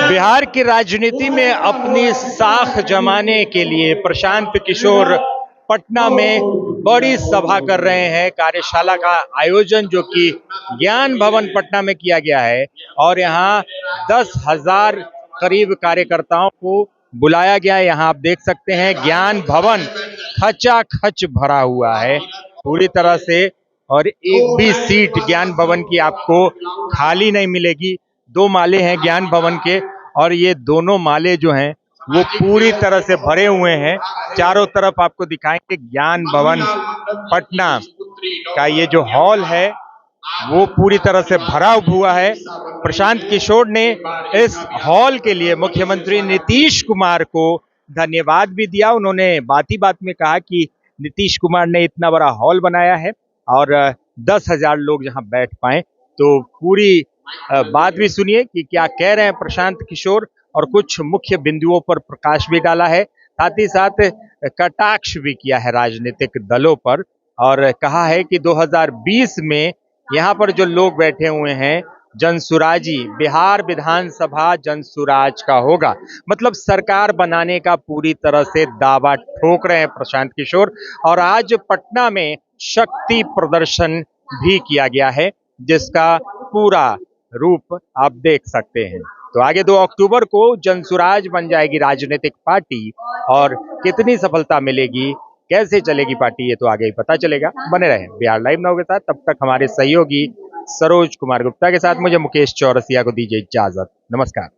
बिहार की राजनीति में अपनी साख जमाने के लिए प्रशांत किशोर पटना में बड़ी सभा कर रहे हैं। कार्यशाला का आयोजन जो कि ज्ञान भवन पटना में किया गया है और यहाँ 10,000 करीब कार्यकर्ताओं को बुलाया गया है। यहाँ आप देख सकते हैं ज्ञान भवन खचाखच भरा हुआ है पूरी तरह से, और एक भी सीट ज्ञान भवन की आपको खाली नहीं मिलेगी। 2 माले हैं ज्ञान भवन के और ये दोनों माले जो हैं वो पूरी तरह से भरे हुए हैं। चारों तरफ आपको दिखाएंगे ज्ञान भवन पटना का ये जो हॉल है वो पूरी तरह से भरा हुआ है। प्रशांत किशोर ने इस हॉल के लिए मुख्यमंत्री नीतीश कुमार को धन्यवाद भी दिया। उन्होंने बात ही बात में कहा कि नीतीश कुमार ने इतना बड़ा हॉल बनाया है और 10,000 लोग जहां बैठ पाए। तो पूरी बात भी सुनिए कि क्या कह रहे हैं प्रशांत किशोर, और कुछ मुख्य बिंदुओं पर प्रकाश भी डाला है, साथ ही साथ कटाक्ष भी किया है राजनीतिक दलों पर और कहा है कि 2020 में यहाँ पर जो लोग बैठे हुए हैं जनसुराजी, बिहार विधानसभा जनसुराज का होगा, मतलब सरकार बनाने का पूरी तरह से दावा ठोक रहे हैं प्रशांत किशोर। और आज पटना में शक्ति प्रदर्शन भी किया गया है जिसका पूरा रूप आप देख सकते हैं। तो आगे 2 अक्टूबर को जनसुराज बन जाएगी राजनीतिक पार्टी और कितनी सफलता मिलेगी, कैसे चलेगी पार्टी, ये तो आगे ही पता चलेगा। बने रहे बिहार लाइव नाउ के साथ। तब तक हमारे सहयोगी सरोज कुमार गुप्ता के साथ मुझे मुकेश चौरसिया को दीजिए इजाजत। नमस्कार।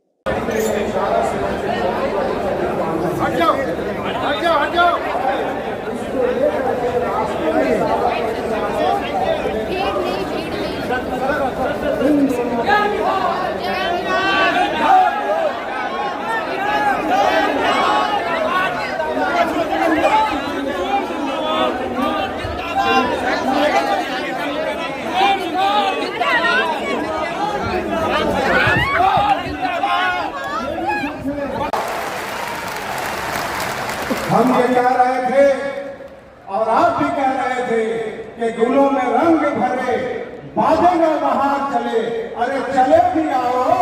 हम ये कह रहे थे और आप भी कह रहे थे कि गुलों में रंग भरे बाजे में बाहर चले, अरे चले भी आओ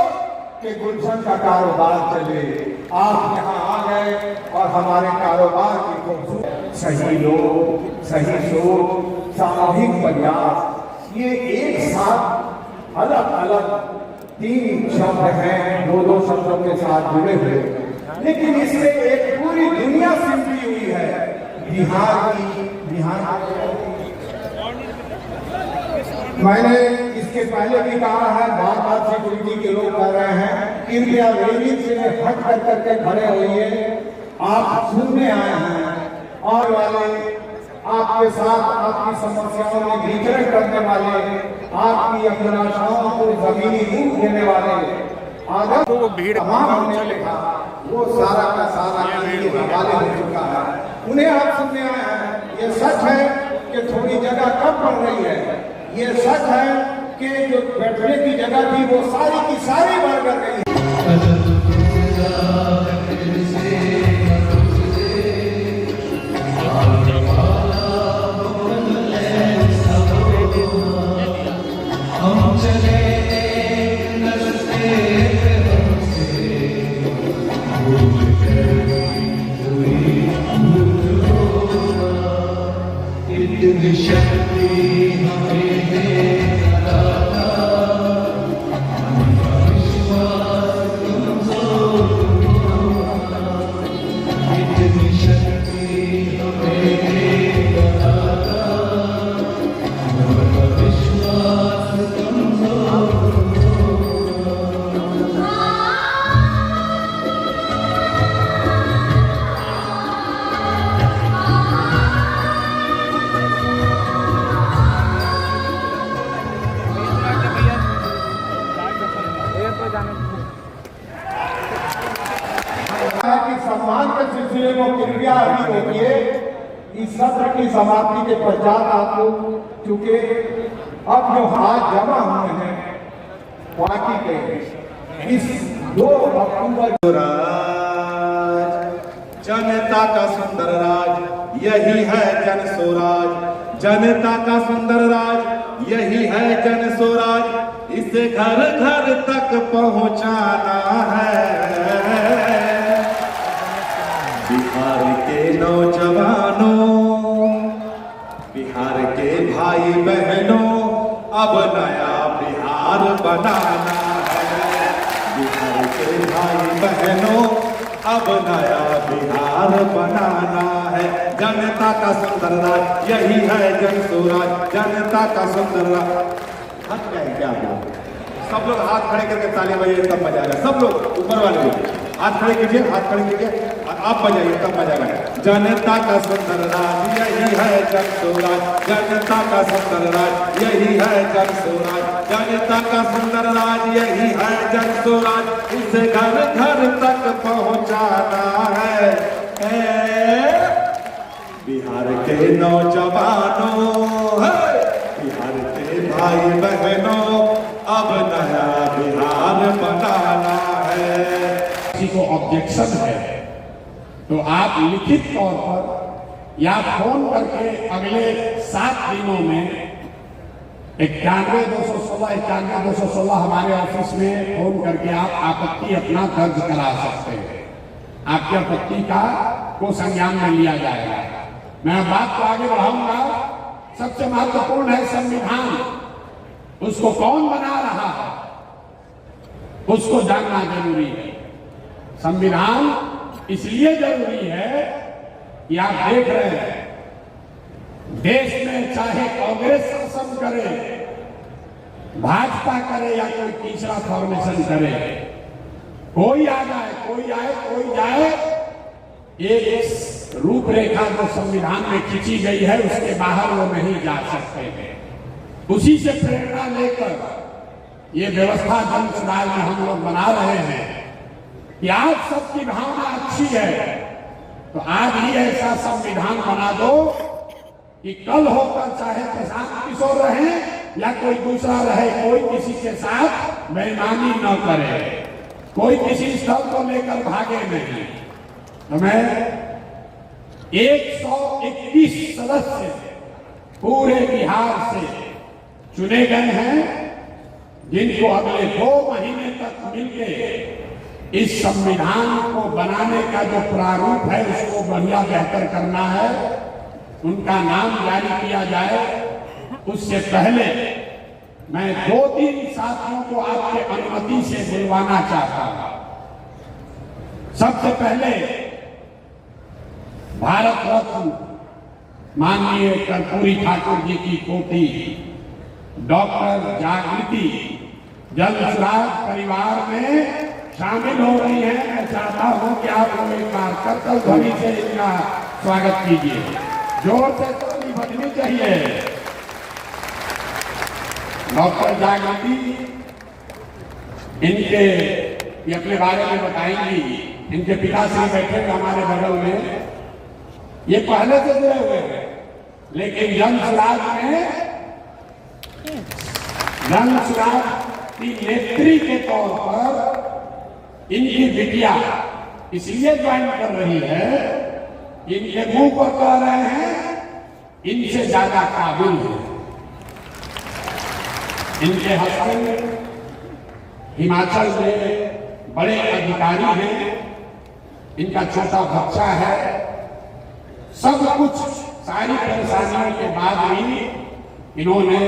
कि गुलशन का कारोबार चले। आप यहाँ आ गए और हमारे कारोबार की खूबसूरत सही लोग, सही सोच, सामूहिक प्रयास, ये एक साथ अलग अलग 3 शब्द हैं, 2-2 शब्दों के साथ जुड़े हुए, लेकिन इससे एक पूरी दुनिया सिमटी हुई है बिहार की। मैंने इसके पहले भी कहा है, बार बार सिक्योरिटी के लोग कह रहे हैं कृपया रेलिंग से हट कर करके खड़े होइए, आप सुनने आए हैं। और वाले आपके साथ आपकी समस्याओं में विचरण करने वाले, आपकी अभिलाषाओं को जमीनी रूप देने वाले आदत तो भीड़ हमने लिखा वो सारा का सारा हवाले हो चुका है। उन्हें आप सुनने आए हैं। ये सच है कि थोड़ी जगह कम पड़ रही है, ये सच है कि जो बैठने की जगह थी वो सारी की सारी बढ़ कर गई। कि सम्मान के सिलसिले को कृपया अभी रोकिए। इस सत्र की समाप्ति के पश्चात आपको, चूंकि अब जो हाथ जमा हुए हैं पार्टी के, इस 2 अक्टूबर जनता का सुंदर राज यही है जन स्वराज, जनता का सुंदर राज यही है जन स्वराज, इसे घर घर तक पहुंचाना है। बनाना है। बिहार के भाई बहनों अब नया बिहार बनाना है। जनता का सुंदर राज यही है जन स्वराज, जनता का सुंदर राज। हट गए क्या आप? सब लोग हाथ खड़े करके ताली बजाइए तब मजा आएगा। सब लोग ऊपर वाले लोग हाथ खड़े कीजिए, हाथ खड़े कीजिए और आप बजाइए तब मजा आएगा। जनता का सुंदर राज यही है जन स्वराज, जनता का सुंदर राज यही है जन स्वराज, जनता का सुंदर राज यही है जन स्वराज। इसे घर घर तक पहुंचाना है। बिहार के नौजवानों, बिहार के भाई बहनों, अब नया बिहार बनाना है। किसी को ऑब्जेक्शन है तो आप लिखित तौर पर या फोन करके अगले 7 दिनों में 91-216 91-216 हमारे ऑफिस में फोन करके आप आपत्ति अपना दर्ज करा सकते हैं। आपकी आपत्ति को संज्ञान में लिया जाएगा। मैं बात को आगे बढ़ाऊंगा। सबसे महत्वपूर्ण है संविधान। उसको कौन बना रहा है उसको जानना जरूरी है। संविधान इसलिए जरूरी है कि आप देख रहे हैं देश में चाहे कांग्रेस शासन करे, भाजपा करे या कोई तीसरा फॉर्मेशन करे, कोई आ जाए, कोई आए, कोई जाए, एक रूपरेखा जो संविधान में खींची गई है उसके बाहर वो नहीं जा सकते हैं। उसी से प्रेरणा लेकर ये व्यवस्था जनसुराज में हम लोग बना रहे हैं कि आज सबकी भावना अच्छी है तो आज ही ऐसा संविधान बना दो कि कल होकर चाहे प्रशांत किशोर रहे या कोई दूसरा रहे, कोई किसी के साथ बेईमानी न करे, कोई किसी स्थल को लेकर भागे नहीं। तो मैं 121 सदस्य पूरे बिहार से चुने गए हैं जिनको अगले 2 महीने तक मिलकर इस संविधान को बनाने का जो प्रारूप है उसको बढ़िया बेहतर करना है। उनका नाम जारी किया जाए उससे पहले मैं 2-3 साथियों को आपके अनुमति से बुलवाना चाहता हूं। सबसे पहले भारत रत्न माननीय कर्पूरी ठाकुर जी की पोती डॉक्टर जागृति जनसुराज परिवार में शामिल हो रही है। मैं चाहता हूं कि आप लोग एक बार करतल ध्वनि से इनका स्वागत कीजिए। जोर से ताली बजनी चाहिए। डॉक्टर जागृति इनके ये अपने बारे में बताएंगी। इनके पिताश्री बैठे थे हमारे बगल में, ये पहले से जुड़े हुए हैं लेकिन जनसुराज में जनसुराज की नेत्री के तौर पर इनकी बिटिया इसलिए ज्वाइन कर रही है, इनके मुंह पर कह रहे हैं इनसे ज्यादा काबिल है। इनके हस्बैंड हिमाचल में बड़े अधिकारी हैं, इनका छोटा बच्चा है। सब कुछ सारी परेशानियों के बाद भी इन्होंने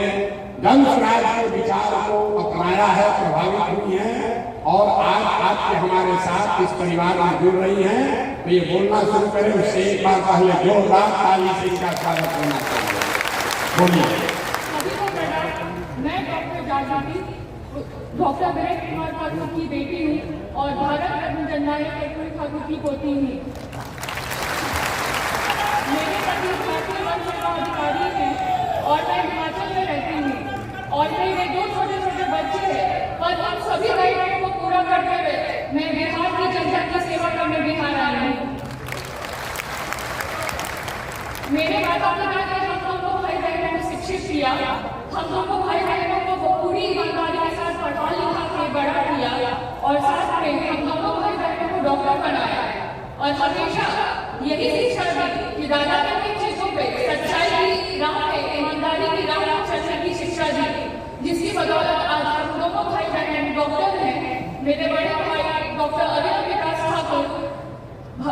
जनसुराज के विचार को अपनाया है, प्रभावित हुई हैं और आज आपके हमारे साथ इस परिवार में जुड़ रही हैं। तो ये बोलना शुरू करें उससे एक बार पहले जोरदार ताली से इनका स्वागत होना चाहिए। बोलिए। मैं डॉक्टर जागृति डॉक्टर वीरेंद्र कुमार ठाकुर की बेटी हूँ और भारत रत्न जननायक कर्पूरी ठाकुर की पोती हूँ। मेरे पति भारतीय वन सेवा अधिकारी हैं और मैं हिमाचल में रहती हूँ और मेरे 2 छोटे-छोटे बच्चे हैं। पर उन सभी दायित्वों को पूरा करते हुए मैं बिहार की जनता की सेवा करने बिहार आई हूँ। मेरे माता-पिता ने हम लोगों को भाई बहनों को शिक्षित किया, हम लोगों को भाई बहनों को पूरी ईमानदारी के साथ पढ़ा लिखा के बड़ा किया और साथ में हम दोनों भाई बहनों को डॉक्टर बनाया और हमेशा यही शिक्षा दी कि दादा ने चीजों पे सच्चाई की राह पे, ईमानदारी की राह पे चलने की शिक्षा दी, जिसकी बदौलत आज हम दोनों भाई बहन डॉक्टर हैं। मेरे बड़े भाई डॉक्टर अरविंद विकास ठाकुर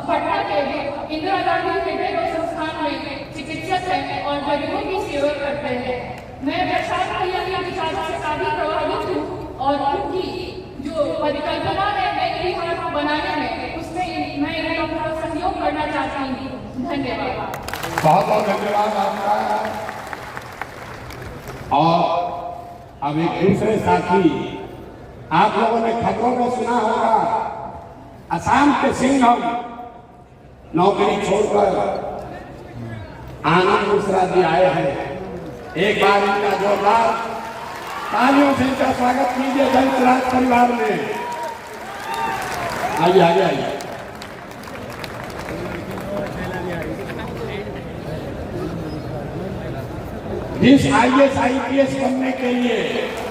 पटना के इंदिरा गांधी हृदय संस्थान में चिकित्सक हैं और गरीबों की सेवा करते हैं। मैं प्रशांत भैया के विचारों से काफी प्रभावित हूँ और उनकी जो परिकल्पना है नई रिहाट बनाने में, उसमें मैं इनका पूरा सहयोग करना चाहती हूँ। धन्यवाद। बहुत बहुत धन्यवाद आपका। और अब एक दूसरे साथी, आप लोगों ने खबरों में सुना होगा, असम के सिंघम नौकरी छोड़कर आनंद मिश्रा जी आए हैं। एक बार इनका जोरदार तालियों से इनका स्वागत कीजिए दलित राज परिवार में। आइए आइए आइए। जिस IAS IPS बनने के लिए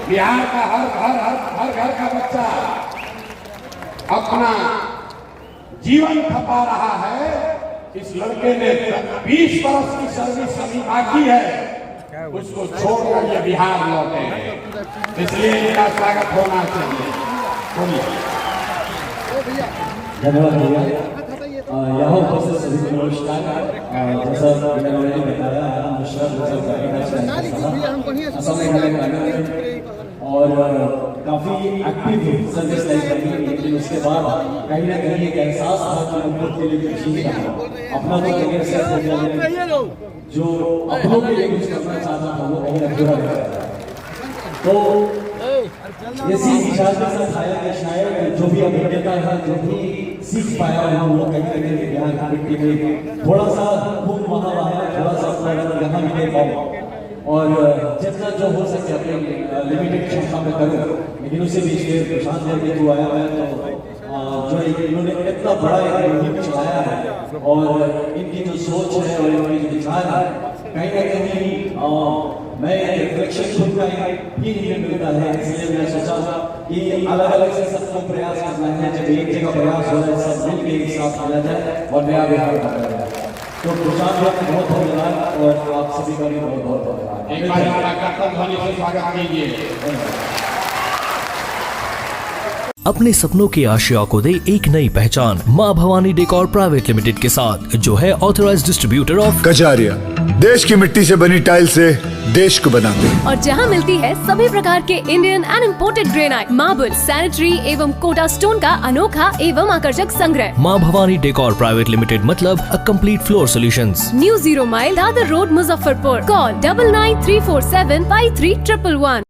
बिहार का हर घर का बच्चा अपना जीवन खपा रहा है, इस लड़के ने 20 वर्ष की सर्विस अभी बाकी है, उसको छोड़कर ये बिहार लौटे हैं। इसलिए इनका स्वागत होना चाहिए। बोलिए। धन्यवाद भैया। यहाँ उपस्थित सभी को नमस्कार। जैसा मैंने बताया, आनंद मिश्रा और काफ़ी एक्टिव सर्विस लाइफ रही, लेकिन उसके बाद कहीं ना कहीं एक एहसास था कि उनको के लिए चीज अपना तो करियर सेट हो जाए, जो अपनों के लिए कुछ करना चाहता था वो कहीं अधूरा रह गया। तो इसी विचार के साथ आया कि शायद जो भी अभिज्ञता है, जो भी सीख पाया हूँ, वो कहीं ना कहीं यहाँ की मिट्टी में थोड़ा सा खून वहाँ बहाया, थोड़ा सा अपना यहाँ भी दे पाऊँ और जितना जो हो सके अपने लिमिटेड क्षमता में करूँ। लेकिन उसी बीच में प्रशांत देव जी आया है, तो जो इन्होंने इतना बड़ा एक मुहिम चलाया है और इनकी जो सोच है और इनकी जो विचार है, कहीं ना कहीं मैं रिफ्लेक्शन खुद का ही मिलता है। इसलिए मैं सोचा कि अलग अलग से सबको प्रयास करना है, जब एक जगह प्रयास हो जाए सब मिल के एक साथ मिला जाए और नया बिहार बनाया जाए। तो प्रशांत भाई बहुत धन्यवाद और आप सभी का भी बहुत बहुत धन्यवाद। एक बार हमारा कर्तव्य ध्वनि से स्वागत कीजिए। अपने सपनों की आशिया को दे एक नई पहचान माँ भवानी डेकोर प्राइवेट लिमिटेड के साथ, जो है ऑथराइज्ड डिस्ट्रीब्यूटर ऑफ कजारिया। देश की मिट्टी से बनी टाइल से देश को बनाते हैं और जहां मिलती है सभी प्रकार के Indian and imported granite, marble, sanitary एवं कोटा स्टोन का अनोखा एवं आकर्षक संग्रह। माँ भवानी डेकोर प्राइवेट लिमिटेड मतलब a complete floor solutions. New 0 mile Dadar road, Muzaffarpur. Call 9934753111।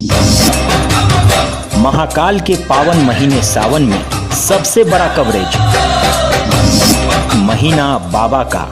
Mahakal के पावन महीने सावन में सबसे बड़ा कवरेज महीना बाबा का।